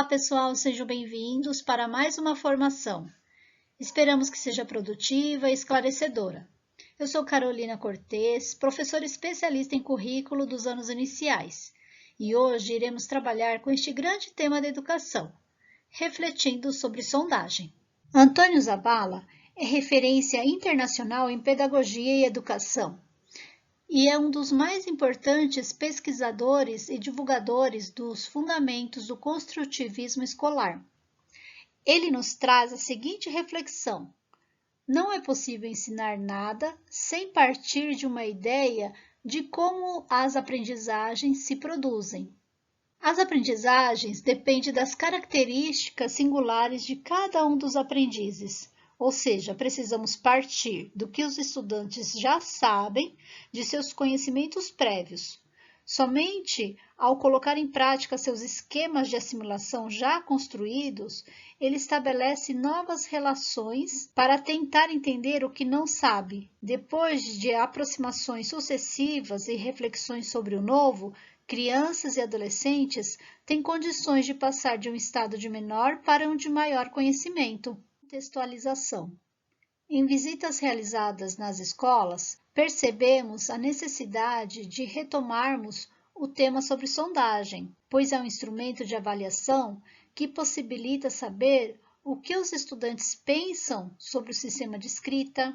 Olá, pessoal, sejam bem-vindos para mais uma formação. Esperamos que seja produtiva e esclarecedora. Eu sou Carolina Cortez, professora especialista em currículo dos anos iniciais, e hoje iremos trabalhar com este grande tema da educação, refletindo sobre sondagem. Antônio Zabala é referência internacional em pedagogia e educação, e é um dos mais importantes pesquisadores e divulgadores dos fundamentos do construtivismo escolar. Ele nos traz a seguinte reflexão: não é possível ensinar nada sem partir de uma ideia de como as aprendizagens se produzem. As aprendizagens dependem das características singulares de cada um dos aprendizes. Ou seja, precisamos partir do que os estudantes já sabem de seus conhecimentos prévios. Somente ao colocar em prática seus esquemas de assimilação já construídos, ele estabelece novas relações para tentar entender o que não sabe. Depois de aproximações sucessivas e reflexões sobre o novo, crianças e adolescentes têm condições de passar de um estado de menor para um de maior conhecimento. Contextualização. Em visitas realizadas nas escolas, percebemos a necessidade de retomarmos o tema sobre sondagem, pois é um instrumento de avaliação que possibilita saber o que os estudantes pensam sobre o sistema de escrita,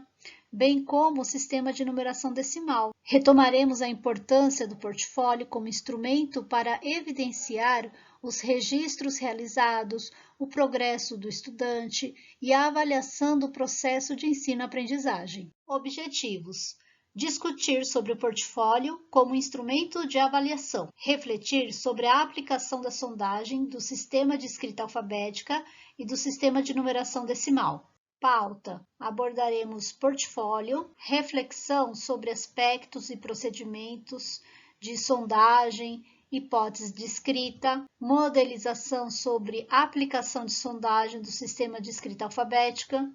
bem como o sistema de numeração decimal. Retomaremos a importância do portfólio como instrumento para evidenciar os registros realizados, o progresso do estudante e a avaliação do processo de ensino-aprendizagem. Objetivos: discutir sobre o portfólio como instrumento de avaliação, refletir sobre a aplicação da sondagem do sistema de escrita alfabética e do sistema de numeração decimal. Pauta: abordaremos portfólio, reflexão sobre aspectos e procedimentos de sondagem, hipótese de escrita, modelização sobre aplicação de sondagem do sistema de escrita alfabética,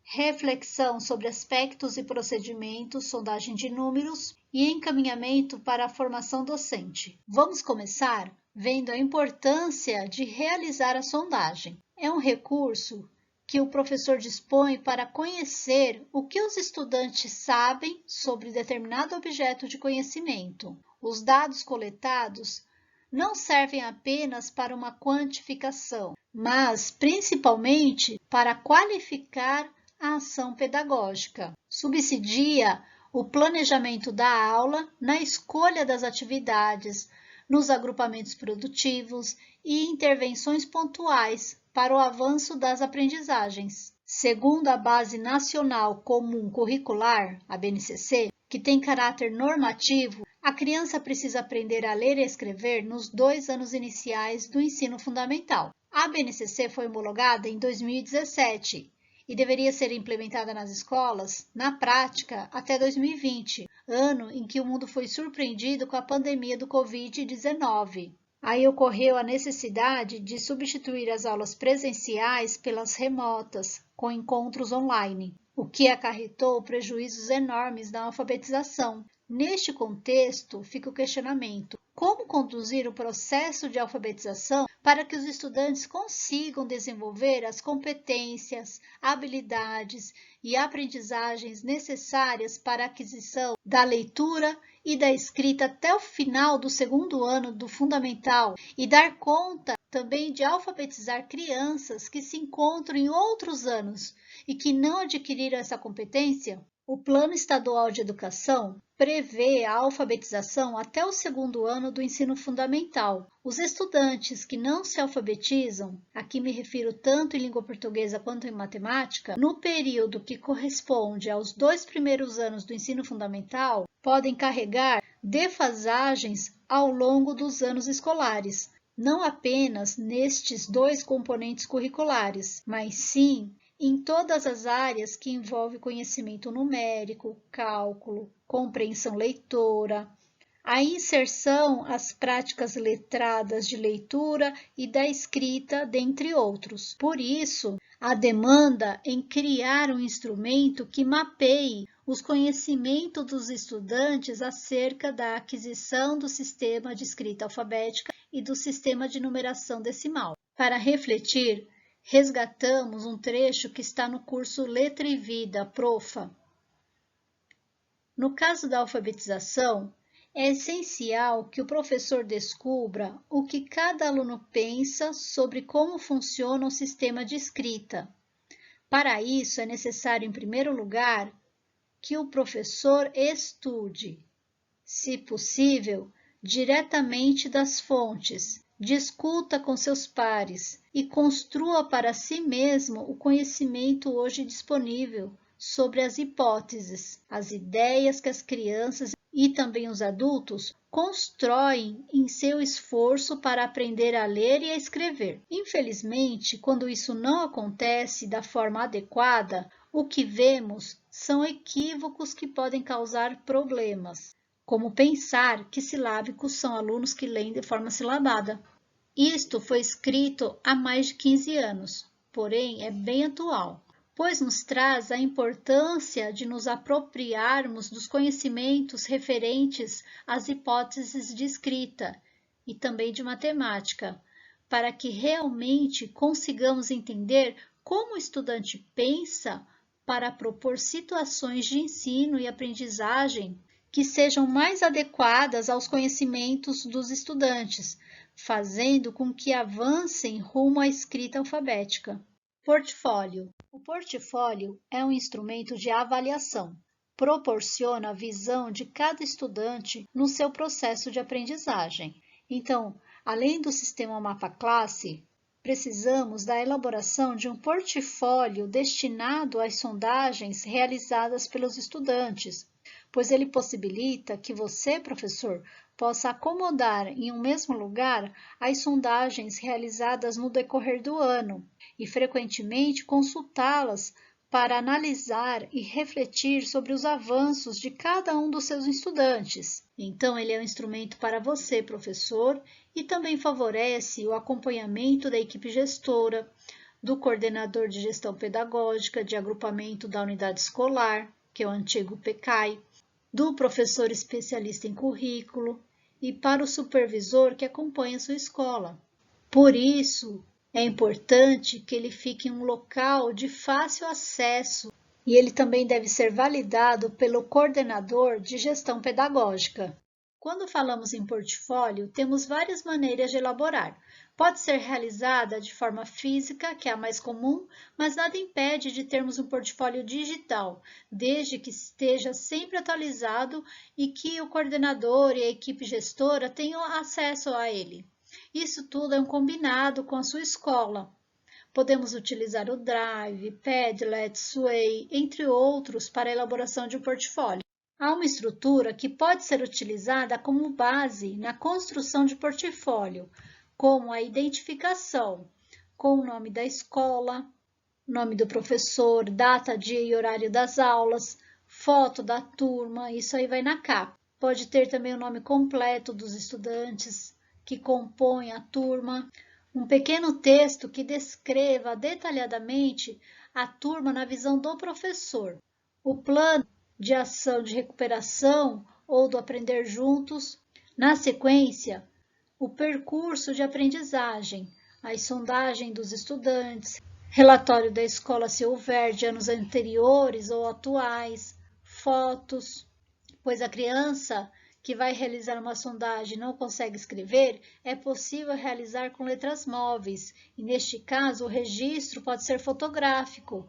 reflexão sobre aspectos e procedimentos, sondagem de números e encaminhamento para a formação docente. Vamos começar vendo a importância de realizar a sondagem. É um recurso que o professor dispõe para conhecer o que os estudantes sabem sobre determinado objeto de conhecimento. Os dados coletados não servem apenas para uma quantificação, mas principalmente para qualificar a ação pedagógica. Subsidia o planejamento da aula na escolha das atividades, nos agrupamentos produtivos e intervenções pontuais para o avanço das aprendizagens. Segundo a Base Nacional Comum Curricular, a BNCC, que tem caráter normativo, a criança precisa aprender a ler e escrever nos 2 anos iniciais do ensino fundamental. A BNCC foi homologada em 2017 e deveria ser implementada nas escolas, na prática, até 2020, ano em que o mundo foi surpreendido com a pandemia do Covid-19. Aí ocorreu a necessidade de substituir as aulas presenciais pelas remotas, com encontros online, o que acarretou prejuízos enormes na alfabetização. Neste contexto, fica o questionamento: como conduzir o processo de alfabetização para que os estudantes consigam desenvolver as competências, habilidades e aprendizagens necessárias para a aquisição da leitura e da escrita até o final do 2º ano do fundamental e dar conta também de alfabetizar crianças que se encontram em outros anos e que não adquiriram essa competência? O Plano Estadual de Educação prevê a alfabetização até o 2º ano do ensino fundamental. Os estudantes que não se alfabetizam, aqui me refiro tanto em língua portuguesa quanto em matemática, no período que corresponde aos 2 primeiros anos do ensino fundamental, podem carregar defasagens ao longo dos anos escolares, não apenas nestes 2 componentes curriculares, mas sim em todas as áreas que envolvem conhecimento numérico, cálculo, compreensão leitora, a inserção às práticas letradas de leitura e da escrita, dentre outros. Por isso, a demanda em criar um instrumento que mapeie os conhecimentos dos estudantes acerca da aquisição do sistema de escrita alfabética e do sistema de numeração decimal. Para refletir, resgatamos um trecho que está no curso Letra e Vida, Profa. No caso da alfabetização, é essencial que o professor descubra o que cada aluno pensa sobre como funciona o sistema de escrita. Para isso, é necessário, em primeiro lugar, que o professor estude, se possível, diretamente das fontes, discuta com seus pares e construa para si mesmo o conhecimento hoje disponível sobre as hipóteses, as ideias que as crianças e também os adultos constroem em seu esforço para aprender a ler e a escrever. Infelizmente, quando isso não acontece da forma adequada, o que vemos são equívocos que podem causar problemas, como pensar que silábicos são alunos que leem de forma silabada. Isto foi escrito há mais de 15 anos, porém é bem atual, pois nos traz a importância de nos apropriarmos dos conhecimentos referentes às hipóteses de escrita e também de matemática, para que realmente consigamos entender como o estudante pensa para propor situações de ensino e aprendizagem que sejam mais adequadas aos conhecimentos dos estudantes, fazendo com que avancem rumo à escrita alfabética. Portfólio. O portfólio é um instrumento de avaliação. Proporciona a visão de cada estudante no seu processo de aprendizagem. Então, além do sistema mapa-classe, precisamos da elaboração de um portfólio destinado às sondagens realizadas pelos estudantes, pois ele possibilita que você, professor, possa acomodar em um mesmo lugar as sondagens realizadas no decorrer do ano e, frequentemente, consultá-las para analisar e refletir sobre os avanços de cada um dos seus estudantes. Então, ele é um instrumento para você, professor, e também favorece o acompanhamento da equipe gestora, do coordenador de gestão pedagógica, de agrupamento da unidade escolar, que é o antigo PECAI, do professor especialista em currículo e para o supervisor que acompanha a sua escola. Por isso, é importante que ele fique em um local de fácil acesso e ele também deve ser validado pelo coordenador de gestão pedagógica. Quando falamos em portfólio, temos várias maneiras de elaborar. Pode ser realizada de forma física, que é a mais comum, mas nada impede de termos um portfólio digital, desde que esteja sempre atualizado e que o coordenador e a equipe gestora tenham acesso a ele. Isso tudo é um combinado com a sua escola. Podemos utilizar o Drive, Padlet, Sway, entre outros, para a elaboração de um portfólio. Há uma estrutura que pode ser utilizada como base na construção de portfólio, como a identificação, com o nome da escola, nome do professor, data, dia e horário das aulas, foto da turma, isso aí vai na capa. Pode ter também o nome completo dos estudantes que compõem a turma, um pequeno texto que descreva detalhadamente a turma na visão do professor, o plano de ação de recuperação ou do aprender juntos. Na sequência, o percurso de aprendizagem, a sondagem dos estudantes, relatório da escola se houver de anos anteriores ou atuais, fotos, pois a criança que vai realizar uma sondagem e não consegue escrever, é possível realizar com letras móveis, e neste caso o registro pode ser fotográfico.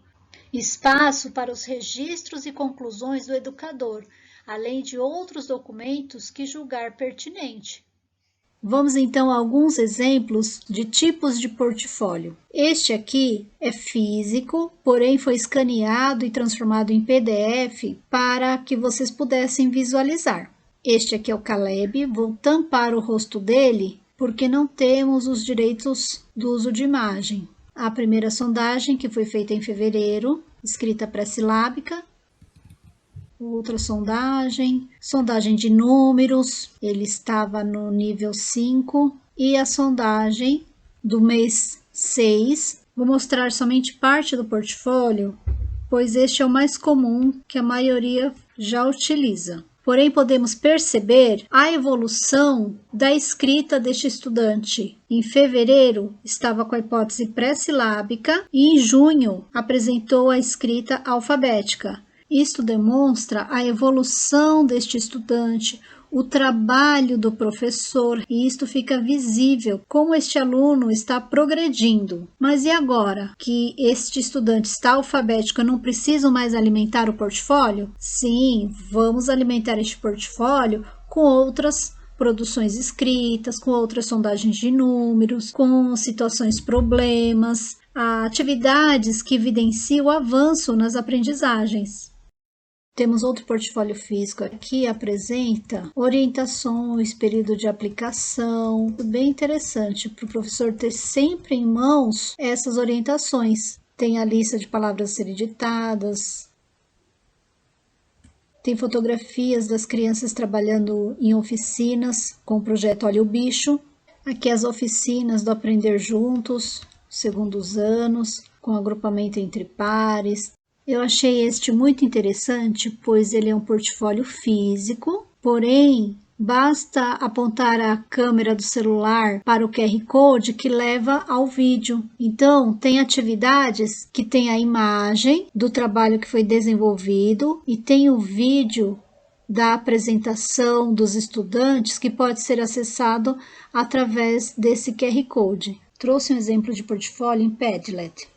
Espaço para os registros e conclusões do educador, além de outros documentos que julgar pertinente. Vamos então a alguns exemplos de tipos de portfólio. Este aqui é físico, porém foi escaneado e transformado em PDF para que vocês pudessem visualizar. Este aqui é o Caleb, vou tampar o rosto dele porque não temos os direitos do uso de imagem. A primeira sondagem, que foi feita em fevereiro, escrita pré-silábica. Outra sondagem de números, ele estava no nível 5. E a sondagem do mês 6, vou mostrar somente parte do portfólio, pois este é o mais comum que a maioria já utiliza. Porém, podemos perceber a evolução da escrita deste estudante. Em fevereiro, estava com a hipótese pré-silábica e em junho apresentou a escrita alfabética. Isto demonstra a evolução deste estudante, o trabalho do professor, e isto fica visível como este aluno está progredindo. Mas e agora que este estudante está alfabético, eu não preciso mais alimentar o portfólio? Sim, vamos alimentar este portfólio com outras produções escritas, com outras sondagens de números, com situações problemas, atividades que evidenciam o avanço nas aprendizagens. Temos outro portfólio físico aqui que apresenta orientações, período de aplicação, bem interessante para o professor ter sempre em mãos essas orientações. Tem a lista de palavras a serem ditadas, tem fotografias das crianças trabalhando em oficinas com o projeto Olha o Bicho. Aqui as oficinas do Aprender Juntos, segundos anos, com agrupamento entre pares. Eu achei este muito interessante, pois ele é um portfólio físico, porém, basta apontar a câmera do celular para o QR Code que leva ao vídeo. Então, tem atividades que tem a imagem do trabalho que foi desenvolvido e tem o vídeo da apresentação dos estudantes que pode ser acessado através desse QR Code. Trouxe um exemplo de portfólio em Padlet.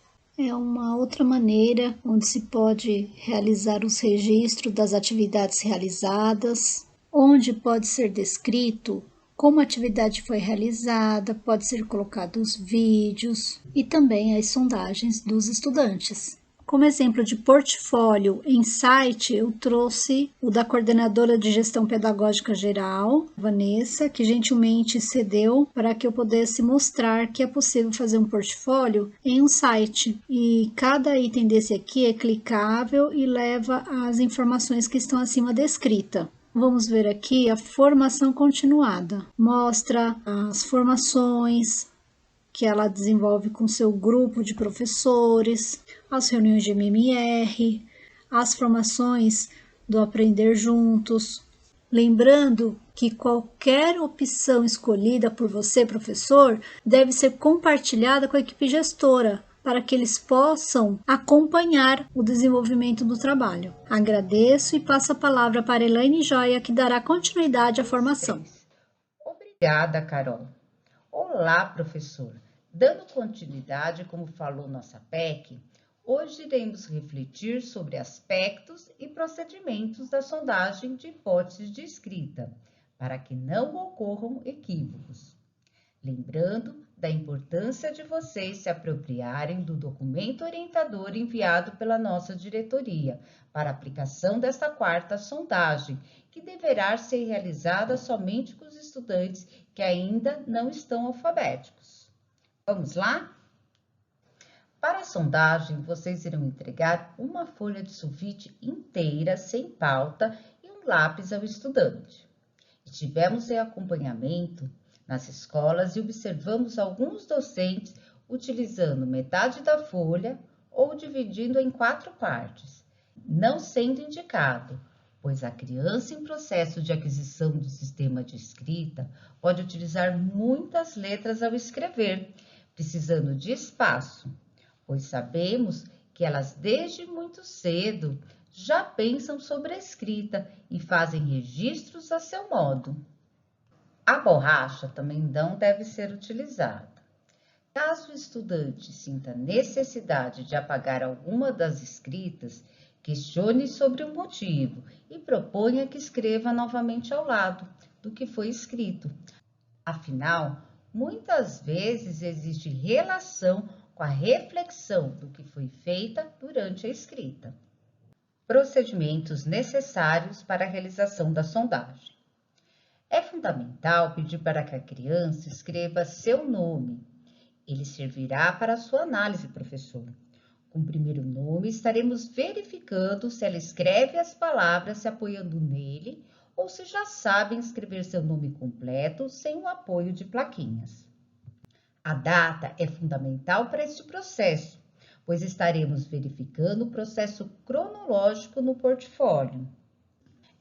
É uma outra maneira onde se pode realizar os registros das atividades realizadas, onde pode ser descrito como a atividade foi realizada, pode ser colocado os vídeos e também as sondagens dos estudantes. Como exemplo de portfólio em site, eu trouxe o da coordenadora de gestão pedagógica geral, Vanessa, que gentilmente cedeu para que eu pudesse mostrar que é possível fazer um portfólio em um site. E cada item desse aqui é clicável e leva às informações que estão acima descrita. Vamos ver aqui a formação continuada. Mostra as formações que ela desenvolve com seu grupo de professores, as reuniões de MMR, as formações do Aprender Juntos. Lembrando que qualquer opção escolhida por você, professor, deve ser compartilhada com a equipe gestora, para que eles possam acompanhar o desenvolvimento do trabalho. Agradeço e passo a palavra para Elaine Joia, que dará continuidade à formação. Obrigada, Carol. Olá, professor. Dando continuidade, como falou nossa PEC, hoje iremos refletir sobre aspectos e procedimentos da sondagem de hipóteses de escrita, para que não ocorram equívocos. Lembrando da importância de vocês se apropriarem do documento orientador enviado pela nossa diretoria para aplicação desta quarta sondagem, que deverá ser realizada somente com os estudantes que ainda não estão alfabéticos. Vamos lá? Para a sondagem, vocês irão entregar uma folha de sulfite inteira, sem pauta, e um lápis ao estudante. Estivemos em acompanhamento nas escolas e observamos alguns docentes utilizando metade da folha ou dividindo em 4 partes, não sendo indicado, pois a criança em processo de aquisição do sistema de escrita pode utilizar muitas letras ao escrever, precisando de espaço, pois sabemos que elas desde muito cedo já pensam sobre a escrita e fazem registros a seu modo. A borracha também não deve ser utilizada. Caso o estudante sinta necessidade de apagar alguma das escritas, questione sobre o motivo e proponha que escreva novamente ao lado do que foi escrito. Afinal, muitas vezes existe relação com a reflexão do que foi feita durante a escrita. Procedimentos necessários para a realização da sondagem. É fundamental pedir para que a criança escreva seu nome. Ele servirá para a sua análise, professor. Com o primeiro nome, estaremos verificando se ela escreve as palavras se apoiando nele ou se já sabem escrever seu nome completo sem o apoio de plaquinhas. A data é fundamental para este processo, pois estaremos verificando o processo cronológico no portfólio.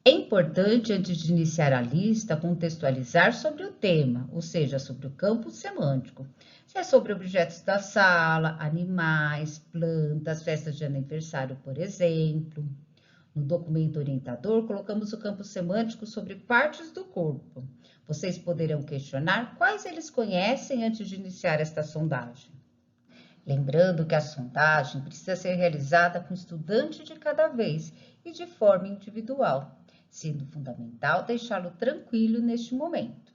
É importante, antes de iniciar a lista, contextualizar sobre o tema, ou seja, sobre o campo semântico. Se é sobre objetos da sala, animais, plantas, festas de aniversário, por exemplo. No documento orientador, colocamos o campo semântico sobre partes do corpo. Vocês poderão questionar quais eles conhecem antes de iniciar esta sondagem. Lembrando que a sondagem precisa ser realizada com um estudante de cada vez e de forma individual, sendo fundamental deixá-lo tranquilo neste momento.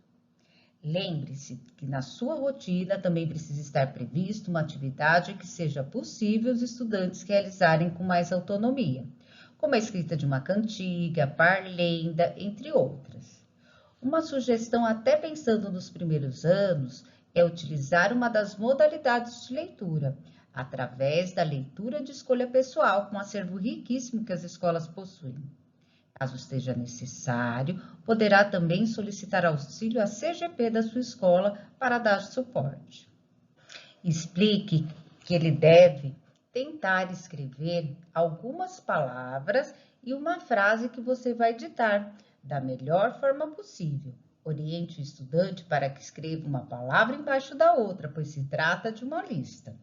Lembre-se que na sua rotina também precisa estar prevista uma atividade que seja possível os estudantes realizarem com mais autonomia, como a escrita de uma cantiga, parlenda, entre outras. Uma sugestão, até pensando nos primeiros anos, é utilizar uma das modalidades de leitura, através da leitura de escolha pessoal, com um acervo riquíssimo que as escolas possuem. Caso esteja necessário, poderá também solicitar auxílio à CGP da sua escola para dar suporte. Explique que ele deve tentar escrever algumas palavras e uma frase que você vai ditar da melhor forma possível. Oriente o estudante para que escreva uma palavra embaixo da outra, pois se trata de uma lista.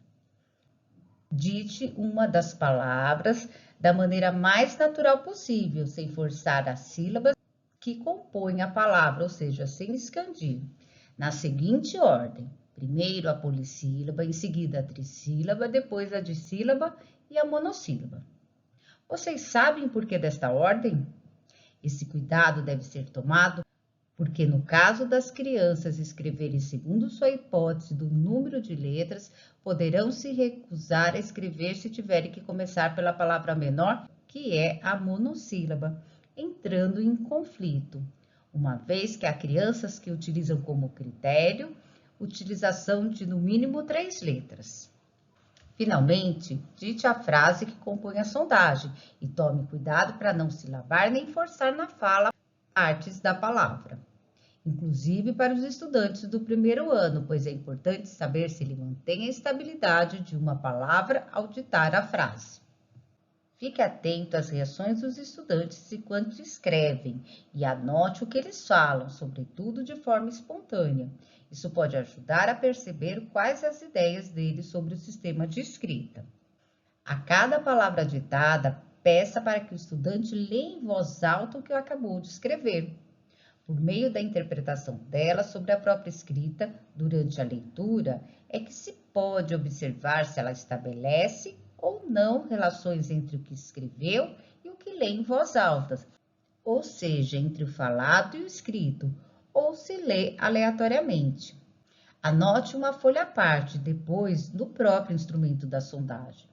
Dite uma das palavras da maneira mais natural possível, sem forçar as sílabas que compõem a palavra, ou seja, sem escandir. Na seguinte ordem: primeiro a polissílaba, em seguida a trissílaba, depois a dissílaba e a monossílaba. Vocês sabem por que desta ordem? Esse cuidado deve ser tomado porque, no caso das crianças escreverem segundo sua hipótese do número de letras, poderão se recusar a escrever se tiverem que começar pela palavra menor, que é a monossílaba, entrando em conflito, uma vez que há crianças que utilizam como critério utilização de no mínimo 3 letras. Finalmente, dite a frase que compõe a sondagem e tome cuidado para não silabar nem forçar na fala partes da palavra, inclusive para os estudantes do primeiro ano, pois é importante saber se ele mantém a estabilidade de uma palavra ao ditar a frase. Fique atento às reações dos estudantes enquanto escrevem e anote o que eles falam, sobretudo de forma espontânea. Isso pode ajudar a perceber quais as ideias deles sobre o sistema de escrita. A cada palavra ditada, peça para que o estudante leia em voz alta o que acabou de escrever. Por meio da interpretação dela sobre a própria escrita, durante a leitura, é que se pode observar se ela estabelece ou não relações entre o que escreveu e o que lê em voz alta, ou seja, entre o falado e o escrito, ou se lê aleatoriamente. Anote uma folha à parte, depois, no próprio instrumento da sondagem.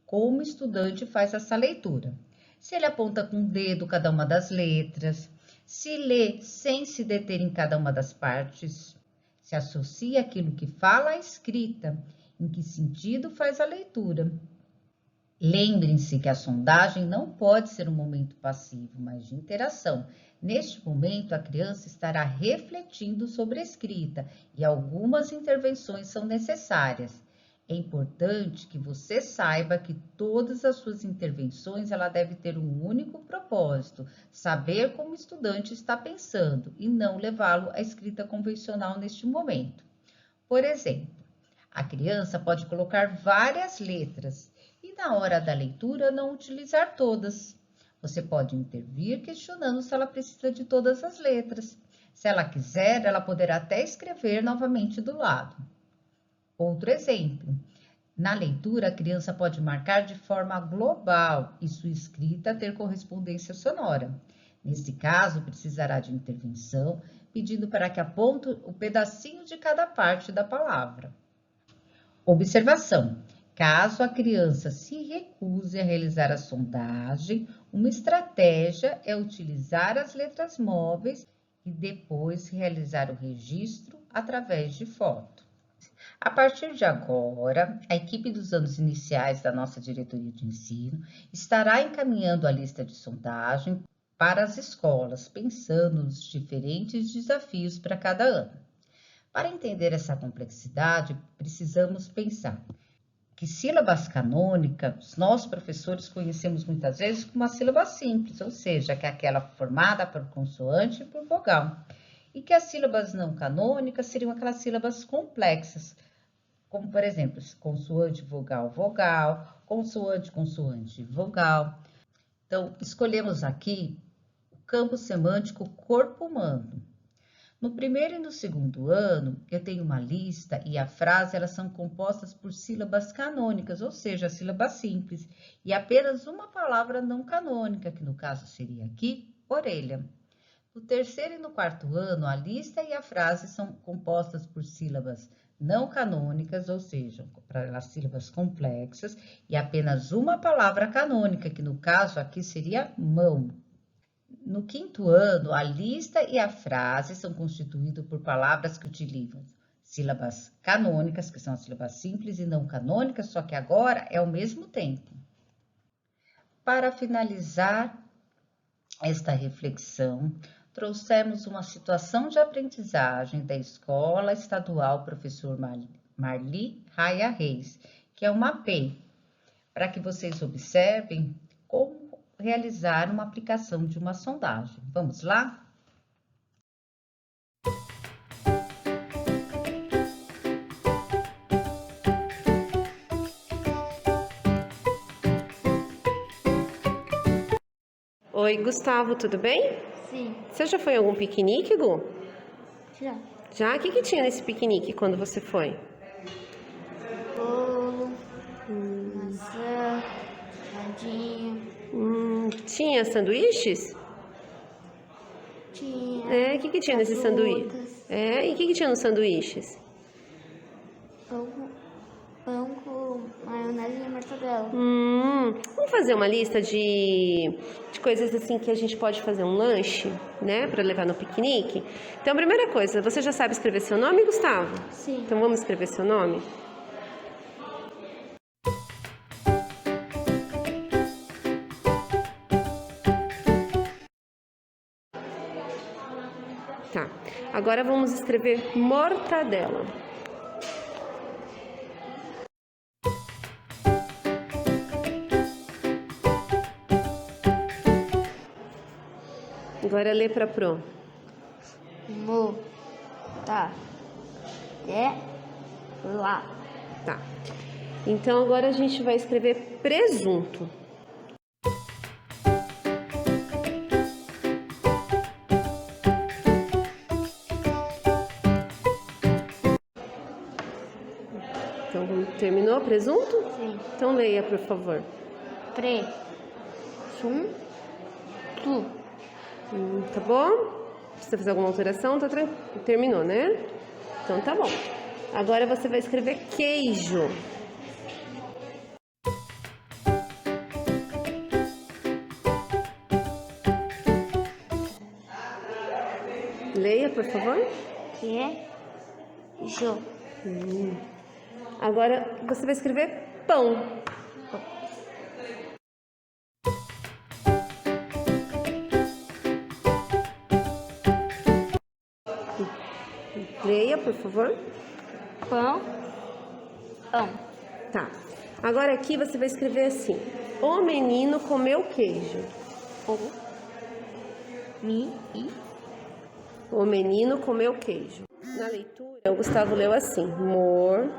Como o estudante faz essa leitura? Se ele aponta com o dedo cada uma das letras, se lê sem se deter em cada uma das partes, se associa aquilo que fala à escrita, em que sentido faz a leitura. Lembrem-se que a sondagem não pode ser um momento passivo, mas de interação. Neste momento, a criança estará refletindo sobre a escrita e algumas intervenções são necessárias. É importante que você saiba que todas as suas intervenções ela deve ter um único propósito, saber como o estudante está pensando e não levá-lo à escrita convencional neste momento. Por exemplo, a criança pode colocar várias letras e na hora da leitura não utilizar todas. Você pode intervir questionando se ela precisa de todas as letras. Se ela quiser, ela poderá até escrever novamente do lado. Outro exemplo, na leitura a criança pode marcar de forma global e sua escrita ter correspondência sonora. Nesse caso, precisará de intervenção, pedindo para que aponte o pedacinho de cada parte da palavra. Observação: caso a criança se recuse a realizar a sondagem, uma estratégia é utilizar as letras móveis e depois realizar o registro através de foto. A partir de agora, a equipe dos anos iniciais da nossa diretoria de ensino estará encaminhando a lista de sondagem para as escolas, pensando nos diferentes desafios para cada ano. Para entender essa complexidade, precisamos pensar que sílabas canônicas nós, professores, conhecemos muitas vezes como uma sílaba simples, ou seja, que é aquela formada por consoante e por vogal. E que as sílabas não canônicas seriam aquelas sílabas complexas, como, por exemplo, consoante, vogal, vogal, consoante, consoante, vogal. Então, escolhemos aqui o campo semântico corpo humano. No primeiro e no segundo ano, eu tenho uma lista e a frase, elas são compostas por sílabas canônicas, ou seja, sílabas simples, e apenas uma palavra não canônica, que no caso seria aqui, orelha. No terceiro e no quarto ano, a lista e a frase são compostas por sílabas não canônicas, ou seja, para as sílabas complexas, e apenas uma palavra canônica, que no caso aqui seria mão. No quinto ano, a lista e a frase são constituídos por palavras que utilizam sílabas canônicas, que são as sílabas simples, e não canônicas, só que agora é ao mesmo tempo. Para finalizar esta reflexão, trouxemos uma situação de aprendizagem da Escola Estadual Professor Marli Raia Reis, que é uma APEI, para que vocês observem como realizar uma aplicação de uma sondagem. Vamos lá? Oi, Gustavo, tudo bem? Sim, Você já foi em algum piquenique, Gu? já. Já? O que tinha nesse piquenique quando você foi? Bolo, maçã, radinho, Tinha sanduíches? tinha. O que tinha nesse sanduíche? frutas, E o que tinha nos sanduíches? Pão com maionese e mortadela. Vamos fazer uma lista de coisas assim que a gente pode fazer um lanche, né, para levar no piquenique? Então, a primeira coisa, você já sabe escrever seu nome, Gustavo? Sim. Então, vamos escrever seu nome? Tá. Agora vamos escrever mortadela. Agora lê para Pro. Lá. Tá. Então agora a gente vai escrever presunto. Então terminou presunto? Sim. Então leia, por favor. Presunto. Tá bom? Precisa fazer alguma alteração? Terminou, né? Então tá bom. Agora você vai escrever queijo. Leia, por favor. Queijo. Agora você vai escrever pão. Leia, por favor. Pão. Tá. Agora aqui você vai escrever assim: o menino comeu queijo. O menino comeu queijo. Na leitura, o Gustavo leu assim: mortadela.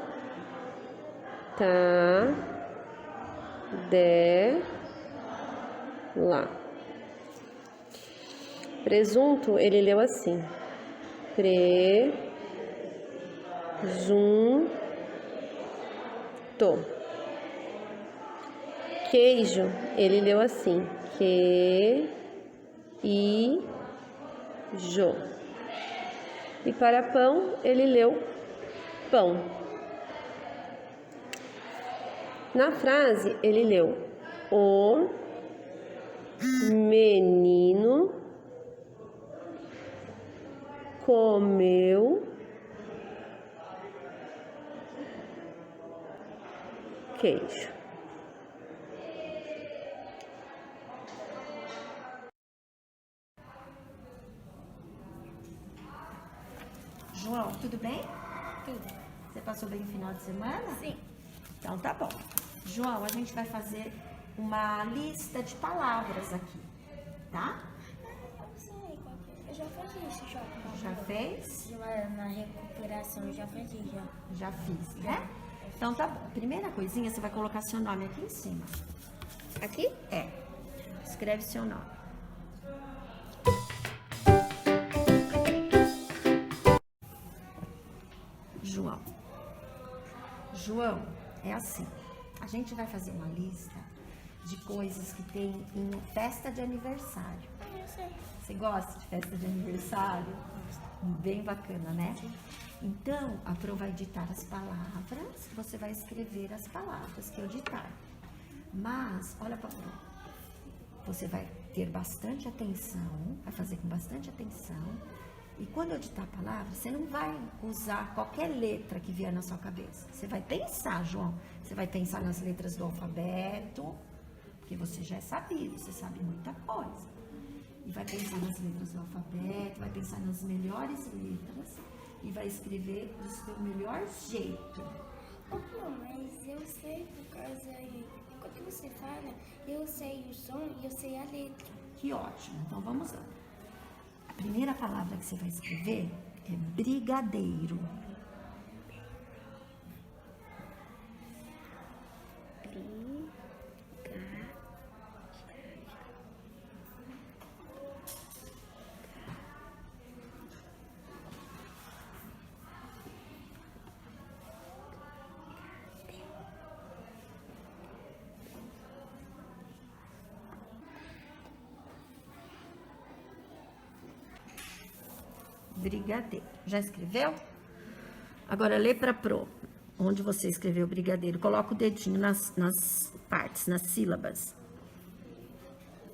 Presunto, ele leu assim: presunto. Queijo, ele leu assim: queijo. E para pão, ele leu pão. Na frase, ele leu: o menino comeu queijo. João, tudo bem? Tudo. Você passou bem o final de semana? Sim. Então tá bom. João, a gente vai fazer uma lista de palavras aqui, tá? Eu sei qual que é. Eu já fiz isso, já. Já fez? Na recuperação, eu já fiz já. Já fiz, né? Então tá bom. Primeira coisinha, você vai colocar seu nome aqui em cima. Aqui? É. Escreve seu nome. João. João, é assim. A gente vai fazer uma lista de coisas que tem em festa de aniversário. Eu sei. Você gosta de festa de aniversário? Bem bacana, né? Então, a Pro vai ditar as palavras, você vai escrever as palavras que eu ditar. Mas, olha pra Pro. Você vai ter bastante atenção, vai fazer com bastante atenção. E quando eu ditar a palavra, você não vai usar qualquer letra que vier na sua cabeça. Você vai pensar, João. Você vai pensar nas letras do alfabeto, porque você já é sabido, você sabe muita coisa. E vai pensar nas letras do alfabeto, vai pensar nas melhores letras e vai escrever do seu melhor jeito. Mas eu sei por causa aí. Quando você fala, eu sei o som e eu sei a letra. Que ótimo. Então vamos lá. A primeira palavra que você vai escrever é brigadeiro. Brigadeiro. Já escreveu? Agora lê para Pro. Onde você escreveu brigadeiro, coloca o dedinho nas partes, nas sílabas.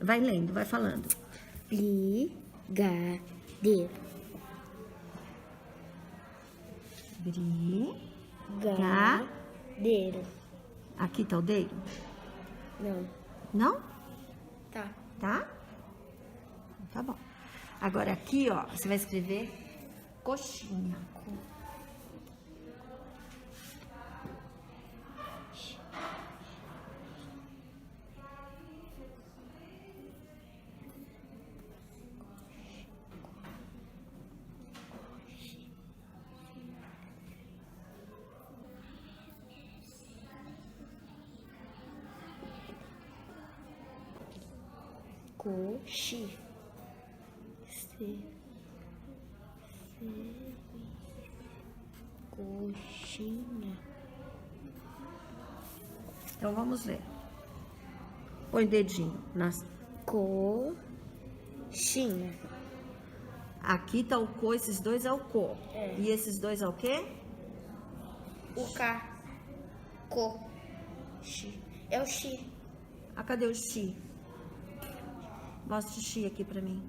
Vai lendo, vai falando. Brigadeiro. Brigadeiro. Aqui tá o dedo? Não. Não? Tá. Tá? Tá bom. Agora aqui, ó, você vai escrever coxinha. Coxi. Coxinha. Então vamos ver. Põe o dedinho nas. Coxinha. Aqui tá o co, esses dois é o co. É. E esses dois é o quê? O K. Co. Xi. É o Xi. Ah, cadê o xi? Mostra o xi aqui pra mim.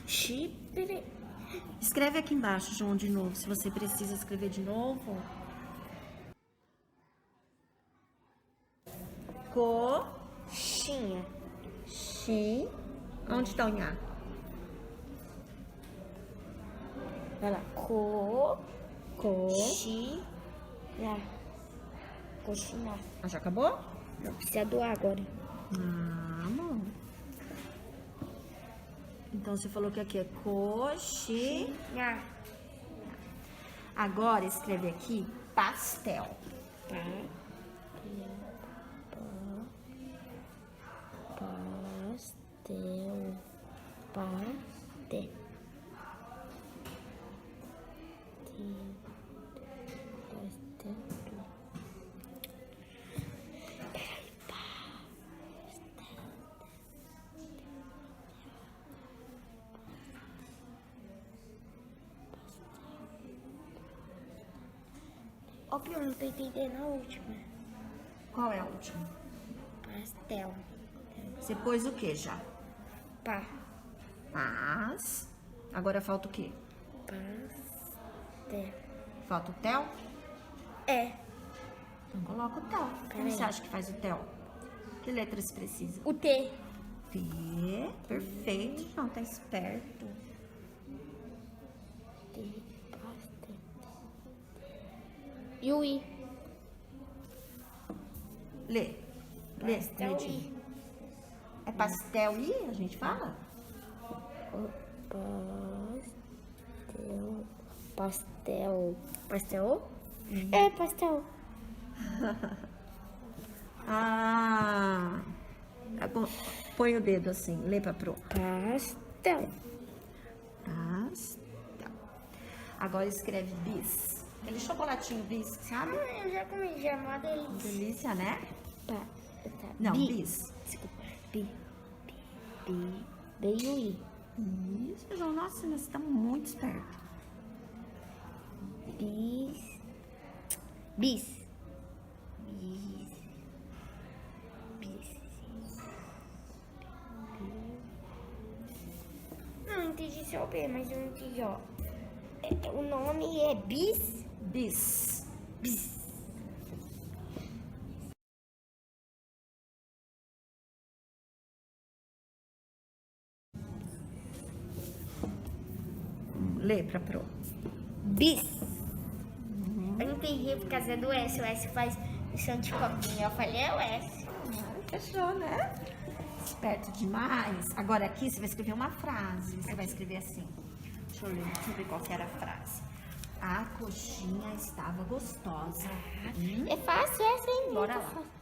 Xi. Escreve aqui embaixo, João, de novo, se você precisa escrever de novo. Coxinha. Xi. Onde tá o nhá? Vai lá. Coxinha. Coxinha. Ah, já acabou? Não precisa do A agora. Ah, amor. Então você falou que aqui é coxinha. Agora escreve aqui pastel. Pastel. Pastel. Ó, Pio, não tô entendendo a última. Qual é a última? Pastel. Você pôs o que já? Pá. Paz. Agora falta o quê? Pastel. Falta o tel? É. Então coloca o tel. Como Peraí. você acha que faz o tel? Que letras precisa? O T. T. Perfeito. João, tá esperto. T. Pastel. E o I. Lê. Lê. Pastel Lê de I. novo. É pastel I, a gente fala? Pastel? É, pastel. Ah. Põe o dedo assim, lê pra pro. Pastel. Pastel. Agora escreve bis. Aquele chocolatinho bis, sabe? Eu já comi, já é uma delícia. Delícia, né? Tá. Não, Bi. bis. Desculpa. Veio I. Isso, João. Nossa, você tá muito esperto. Bis. Não entendi só o B, mas eu não entendi, ó. O nome é bis? Bis. Lê pra pro. Bis. Eu não entendi por causa do S. O S faz o som de copinha. Eu falei, é o S. Fechou, né? Esperto demais. Agora aqui você vai escrever uma frase. Você vai escrever assim. Deixa eu ver qual que era a frase. A coxinha estava gostosa. É fácil essa, hein? Bora Muito lá. fácil.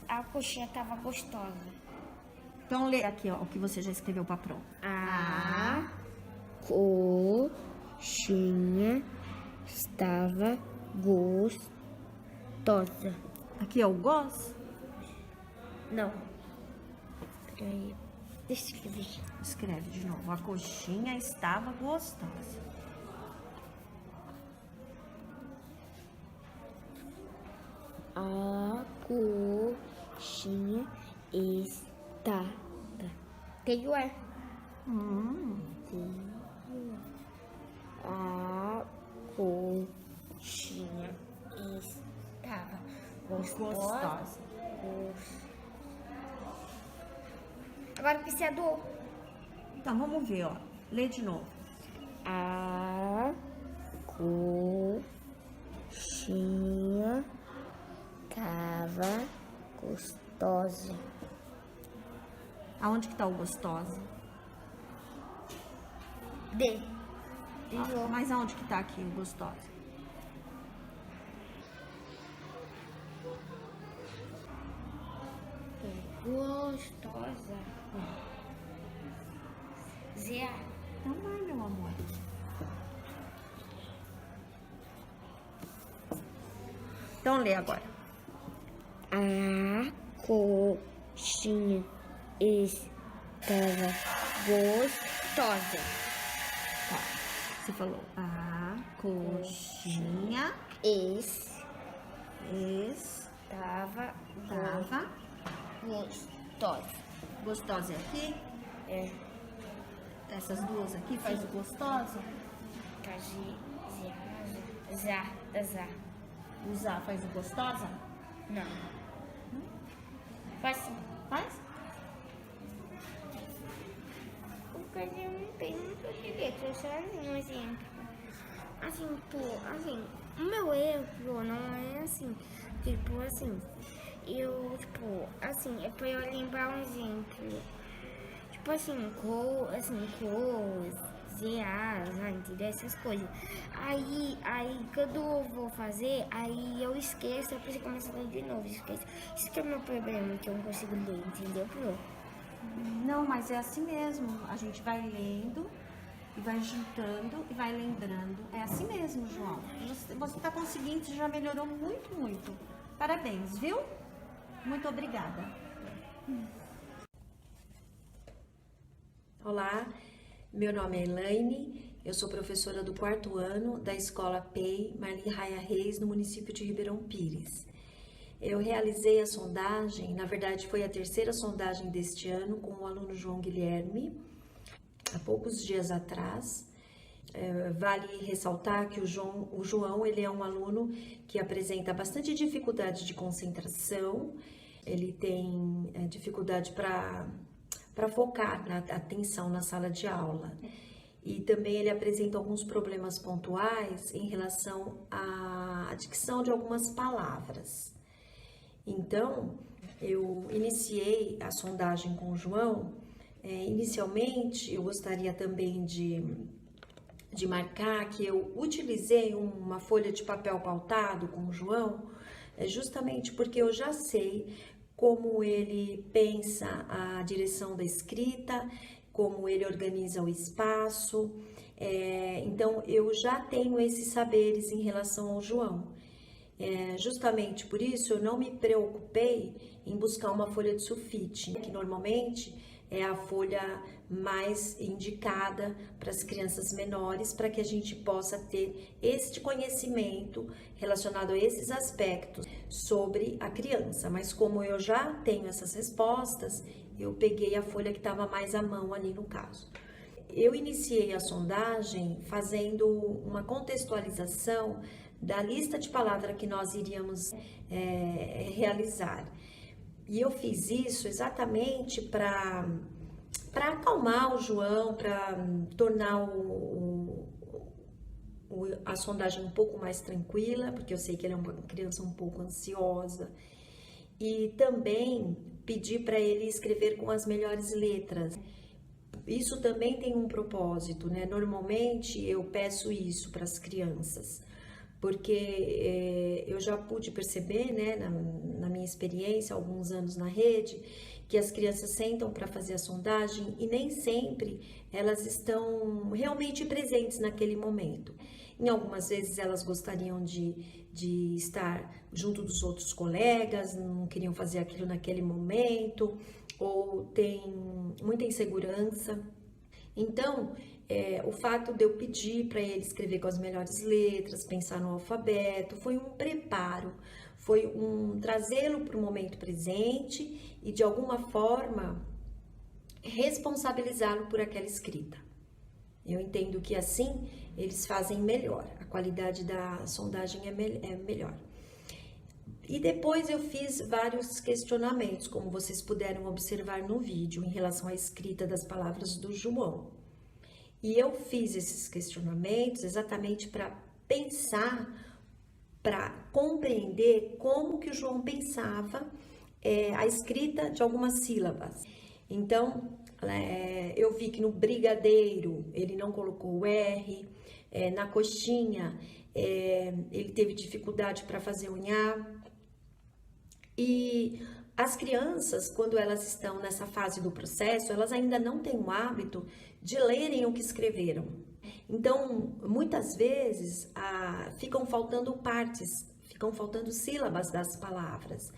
A coxinha tava gostosa. Então lê aqui, ó, o que você já escreveu pra pro. A coxinha estava gostosa. Aqui é o gos. Não. Peraí. Deixa eu escrever. Escreve de novo. A coxinha estava gostosa. A coxinha estava. Tem o E. A coxinha estava gostosa. Agora precisa do O. Então vamos ver, ó. Lê de novo. A coxinha estava gostosa. Aonde que tá o gostosa? D. Mas aonde que tá aqui o gostosa? Gostosa. Zé. Então vai, meu amor. Então lê agora. A coxinha estava gostosa. Tá. Você falou a coxinha Estava estava gostosa. gostosa. É aqui? É. Essas duas aqui faz o gostosa? Zá. Usar faz o gostosa? Não. Faz sim. Faz? Porque eu não tenho muito direito, eu só um exemplo. Assim, o meu erro não é assim, tipo assim, é pra eu lembrar um exemplo. Tipo assim, cor, ZA, entendeu? Essas coisas. Aí, quando eu vou fazer, aí eu esqueço, eu preciso começar a ler de novo, esqueço. Isso que é o meu problema, que eu não consigo ler, entendeu, Pro? Não, mas é assim mesmo. A gente vai lendo e vai juntando e vai lembrando. É assim mesmo, João. Você tá conseguindo, você já melhorou muito, muito. Parabéns, viu? Muito obrigada. Olá, meu nome é Elaine, eu sou professora do 4º ano da Escola PEI Marli Raia Reis, no município de Ribeirão Pires. Eu realizei a sondagem, na verdade foi a 3ª sondagem deste ano com o aluno João Guilherme, há poucos dias atrás, Vale ressaltar que o João ele é um aluno que apresenta bastante dificuldade de concentração, ele tem dificuldade para focar na atenção na sala de aula. E também ele apresenta alguns problemas pontuais em relação à dicção de algumas palavras. Então, eu iniciei a sondagem com o João. Inicialmente, eu gostaria também de marcar que eu utilizei uma folha de papel pautado com o João, justamente porque eu já sei como ele pensa a direção da escrita, como ele organiza o espaço. Então, eu já tenho esses saberes em relação ao João. Justamente por isso, eu não me preocupei em buscar uma folha de sulfite, que normalmente é a folha mais indicada para as crianças menores, para que a gente possa ter este conhecimento relacionado a esses aspectos sobre a criança. Mas como eu já tenho essas respostas, eu peguei a folha que estava mais à mão ali no caso. Eu iniciei a sondagem fazendo uma contextualização da lista de palavras que nós iríamos realizar. E eu fiz isso exatamente para acalmar o João, para tornar a sondagem um pouco mais tranquila, porque eu sei que ele é uma criança um pouco ansiosa. E também pedir para ele escrever com as melhores letras. Isso também tem um propósito, né? Normalmente eu peço isso para as crianças, porque eu já pude perceber, né, na minha experiência, alguns anos na rede, que as crianças sentam para fazer a sondagem e nem sempre elas estão realmente presentes naquele momento. Em algumas vezes elas gostariam de estar junto dos outros colegas, não queriam fazer aquilo naquele momento, ou tem muita insegurança. Então, o fato de eu pedir para ele escrever com as melhores letras, pensar no alfabeto, foi um preparo, foi trazê-lo para o momento presente e, de alguma forma, responsabilizá-lo por aquela escrita. Eu entendo que assim eles fazem melhor, a qualidade da sondagem é melhor. E depois eu fiz vários questionamentos, como vocês puderam observar no vídeo, em relação à escrita das palavras do João. E eu fiz esses questionamentos exatamente para pensar, para compreender como que o João pensava a escrita de algumas sílabas. Então, eu vi que no brigadeiro ele não colocou o R, na coxinha ele teve dificuldade para fazer o nhá. E as crianças, quando elas estão nessa fase do processo, elas ainda não têm o hábito de lerem o que escreveram. Então, muitas vezes, ficam faltando partes, ficam faltando sílabas das palavras.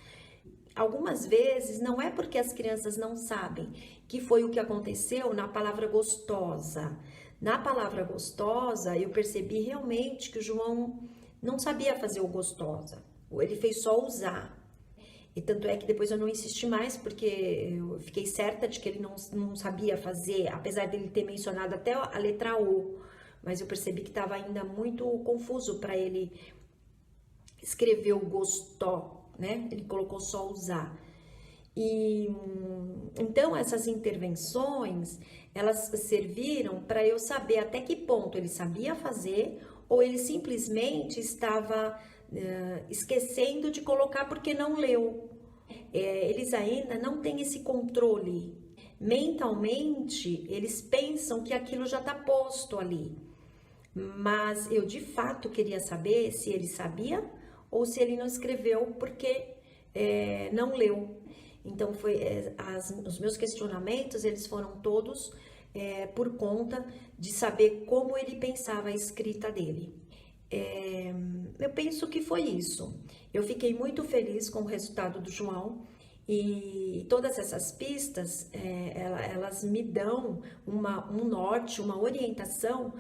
Algumas vezes, não é porque as crianças não sabem, que foi o que aconteceu na palavra gostosa. Na palavra gostosa, eu percebi realmente que o João não sabia fazer o gostosa, ele fez só usar. E tanto é que depois eu não insisti mais, porque eu fiquei certa de que ele não sabia fazer, apesar dele ter mencionado até a letra O, mas eu percebi que estava ainda muito confuso para ele escrever o gostó, né? Ele colocou só usar. E então essas intervenções, elas serviram para eu saber até que ponto ele sabia fazer ou ele simplesmente estava esquecendo de colocar porque não leu. Eles ainda não têm esse controle. Mentalmente, eles pensam que aquilo já está posto ali. Mas eu de fato queria saber se ele sabia ou se ele não escreveu porque não leu. Então, os meus questionamentos, eles foram todos por conta de saber como ele pensava a escrita dele. Eu penso que foi isso. Eu fiquei muito feliz com o resultado do João e todas essas pistas, elas me dão um norte, uma orientação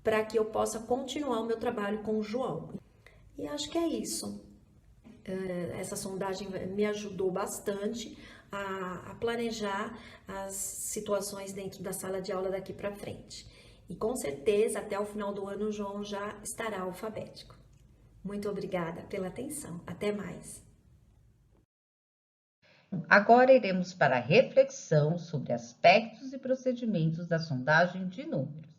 para que eu possa continuar o meu trabalho com o João. E acho que é isso. Essa sondagem me ajudou bastante a planejar as situações dentro da sala de aula daqui para frente. E com certeza, até o final do ano, o João já estará alfabético. Muito obrigada pela atenção. Até mais. Agora iremos para a reflexão sobre aspectos e procedimentos da sondagem de números.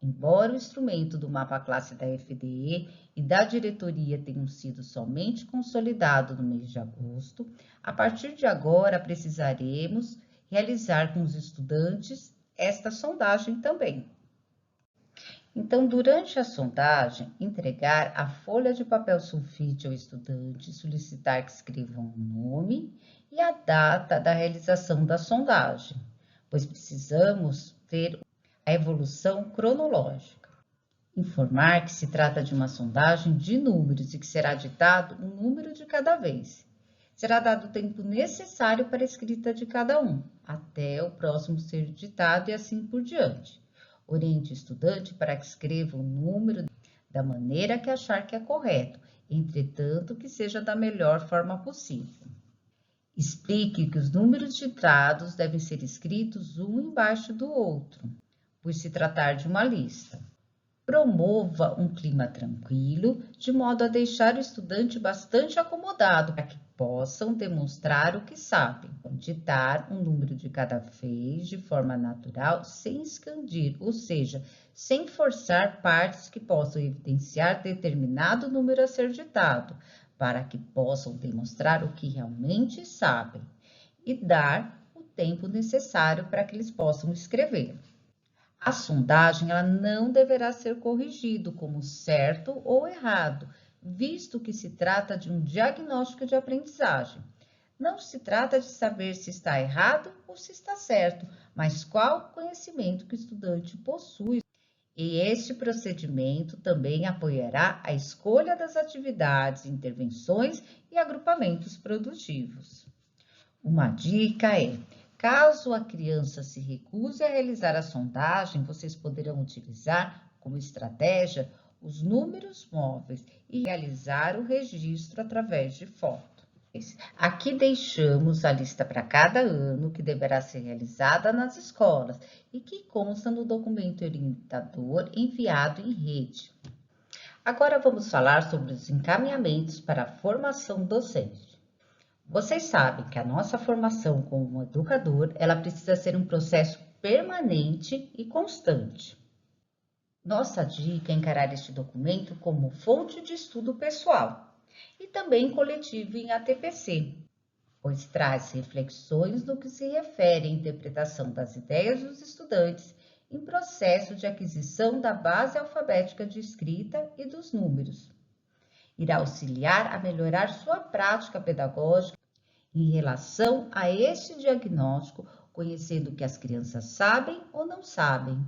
Embora o instrumento do mapa-classe da FDE e da diretoria tenham sido somente consolidados no mês de agosto, a partir de agora precisaremos realizar com os estudantes esta sondagem também. Então, durante a sondagem, entregar a folha de papel sulfite ao estudante, solicitar que escrevam o nome e a data da realização da sondagem, pois precisamos ter a evolução cronológica. Informar que se trata de uma sondagem de números e que será ditado um número de cada vez. Será dado o tempo necessário para a escrita de cada um, até o próximo ser ditado e assim por diante. Oriente o estudante para que escreva o número da maneira que achar que é correto, entretanto que seja da melhor forma possível. Explique que os números ditados devem ser escritos um embaixo do outro, por se tratar de uma lista. Promova um clima tranquilo, de modo a deixar o estudante bastante acomodado, para que possam demonstrar o que sabem. Ditar um número de cada vez, de forma natural, sem escandir, ou seja, sem forçar partes que possam evidenciar determinado número a ser ditado, para que possam demonstrar o que realmente sabem, e dar o tempo necessário para que eles possam escrever. A sondagem ela não deverá ser corrigido como certo ou errado, visto que se trata de um diagnóstico de aprendizagem. Não se trata de saber se está errado ou se está certo, mas qual conhecimento que o estudante possui. E este procedimento também apoiará a escolha das atividades, intervenções e agrupamentos produtivos. Uma dica é: caso a criança se recuse a realizar a sondagem, vocês poderão utilizar como estratégia os números móveis e realizar o registro através de foto. Aqui deixamos a lista para cada ano que deverá ser realizada nas escolas e que consta no documento orientador enviado em rede. Agora vamos falar sobre os encaminhamentos para a formação docente. Vocês sabem que a nossa formação como educador, ela precisa ser um processo permanente e constante. Nossa dica é encarar este documento como fonte de estudo pessoal e também coletivo em ATPC, pois traz reflexões no que se refere à interpretação das ideias dos estudantes em processo de aquisição da base alfabética de escrita e dos números. Irá auxiliar a melhorar sua prática pedagógica em relação a este diagnóstico, conhecendo o que as crianças sabem ou não sabem.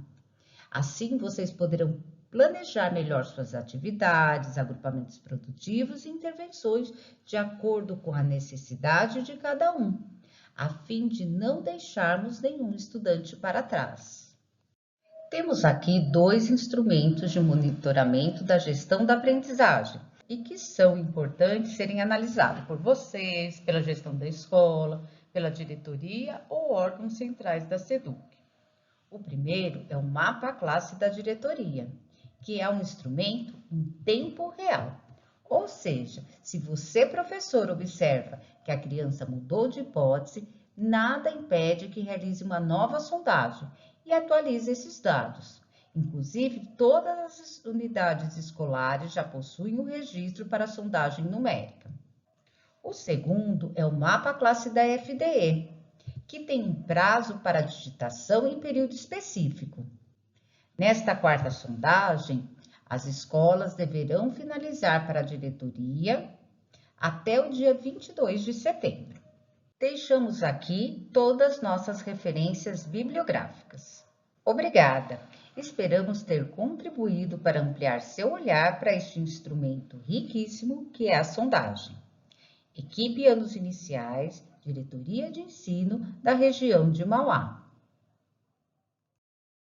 Assim, vocês poderão planejar melhor suas atividades, agrupamentos produtivos e intervenções de acordo com a necessidade de cada um, a fim de não deixarmos nenhum estudante para trás. Temos aqui 2 instrumentos de monitoramento da gestão da aprendizagem e que são importantes serem analisados por vocês, pela gestão da escola, pela diretoria ou órgãos centrais da SEDUC. O primeiro é o mapa-classe da diretoria, que é um instrumento em tempo real. Ou seja, se você, professor, observa que a criança mudou de hipótese, nada impede que realize uma nova sondagem e atualize esses dados. Inclusive, todas as unidades escolares já possuem o registro para a sondagem numérica. O segundo é o mapa-classe da FDE, que tem um prazo para digitação em período específico. Nesta 4ª sondagem, as escolas deverão finalizar para a diretoria até o dia 22 de setembro. Deixamos aqui todas nossas referências bibliográficas. Obrigada! Esperamos ter contribuído para ampliar seu olhar para este instrumento riquíssimo que é a sondagem. Equipe Anos Iniciais, Diretoria de Ensino da região de Mauá.